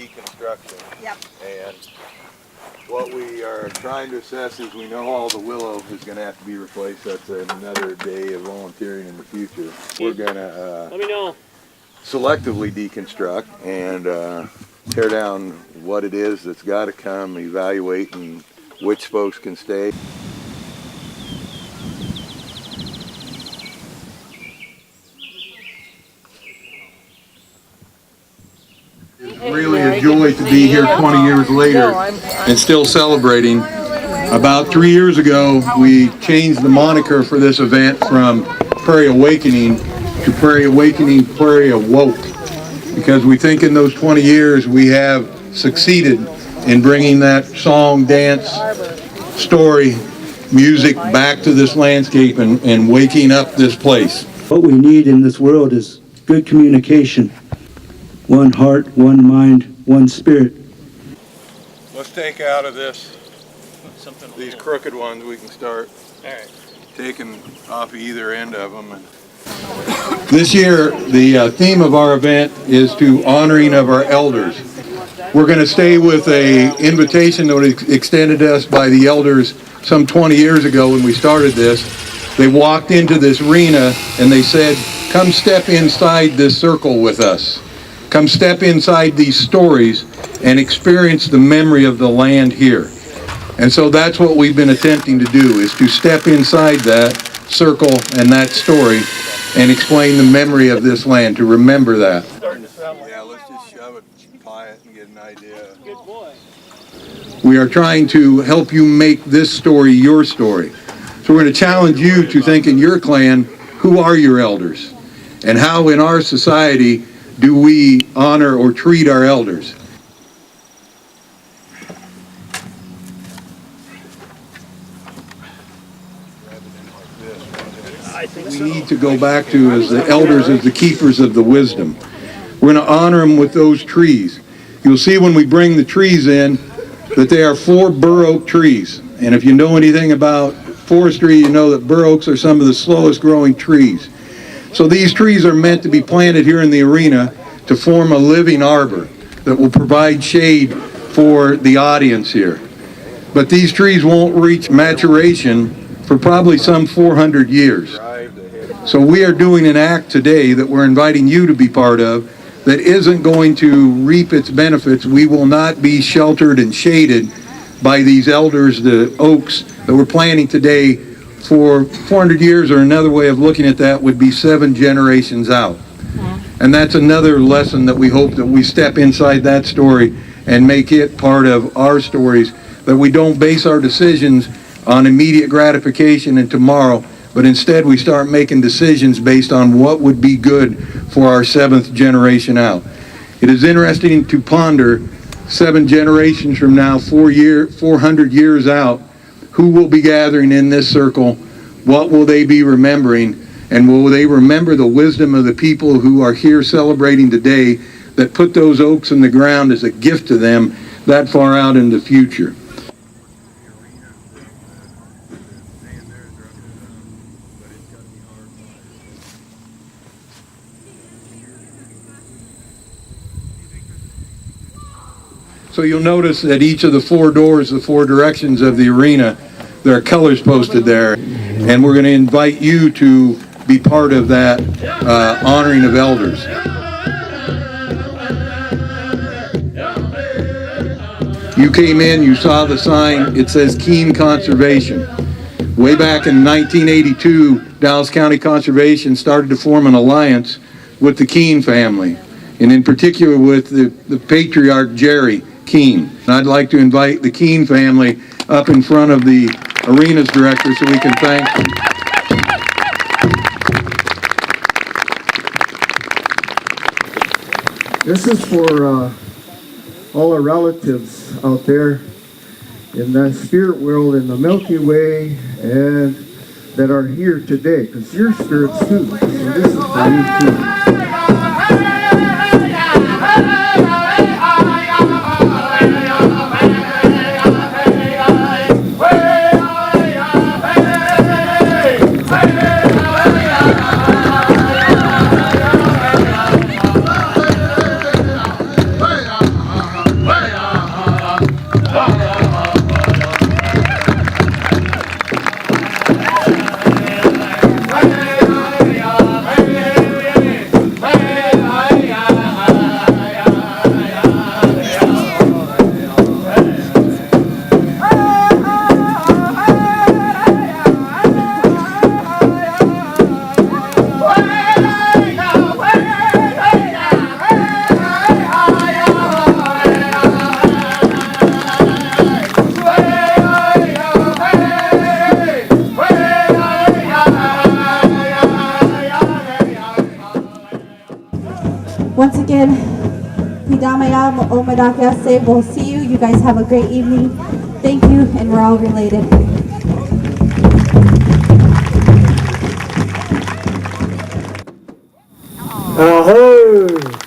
deconstruction. Yep. And what we are trying to assess is we know all the willow is going to have to be replaced. That's another day of volunteering in the future. We're going to let me know. Selectively deconstruct and tear down what it is that's got to come, evaluate and which folks can stay. Really a joy to be here 20 years later and still celebrating. About 3 years ago, we changed the moniker for this event from Prairie Awakening to Prairie Awakening, Prairie Awoke, because we think in those 20 years we have succeeded in bringing that song, dance, story, music back to this landscape and waking up this place. What we need in this world is good communication. One heart, one mind, one spirit. Let's take out of this, these crooked ones we can start taking off either end of them. This year, the theme of our event is to honoring of our elders. We're going to stay with an invitation that was extended to us by the elders some 20 years ago when we started this. They walked into this arena and they said, come step inside this circle with us. Come step inside these stories and experience the memory of the land here. And so that's what we've been attempting to do, is to step inside that circle and that story and explain the memory of this land, to remember that. Yeah, let's just shove it, pie it, and get an idea. Good boy. We are trying to help you make this story your story. So we're going to challenge you to think in your clan, who are your elders? And how in our society do we honor or treat our elders? We need to go back to as the elders as the keepers of the wisdom. We're going to honor them with those trees. You'll see when we bring the trees in that they are 4 bur oak trees. And if you know anything about forestry, you know that bur oaks are some of the slowest growing trees. So these trees are meant to be planted here in the arena to form a living arbor that will provide shade for the audience here. But these trees won't reach maturation for probably some 400 years. So we are doing an act today that we're inviting you to be part of that isn't going to reap its benefits. We will not be sheltered and shaded by these elders, the oaks that we're planting today for 400 years, or another way of looking at that would be 7 generations out. And that's another lesson that we hope that we step inside that story and make it part of our stories, that we don't base our decisions on immediate gratification and tomorrow, but instead we start making decisions based on what would be good for our 7th generation out. It is interesting to ponder 7 generations from now, 400 years out, who will be gathering in this circle, what will they be remembering, and will they remember the wisdom of the people who are here celebrating today that put those oaks in the ground as a gift to them that far out in the future. So you'll notice that each of the 4 doors, the 4 directions of the arena, there are colors posted there. And we're going to invite you to be part of that honoring of elders. You came in, you saw the sign, it says Kuehn Conservation. Way back in 1982, Dallas County Conservation started to form an alliance with the Kuehn family, and in particular with the patriarch Jerry Kuehn. And I'd like to invite the Kuehn family up in front of the arena's director so we can thank them. This is for all our relatives out there in the spirit world, in the Milky Way, and that are here today, because you're spirits too. So this is for you too. Once again, Pidamaya Omadakase. We'll see you. You guys have a great evening. Thank you, and we're all related. Ahoj!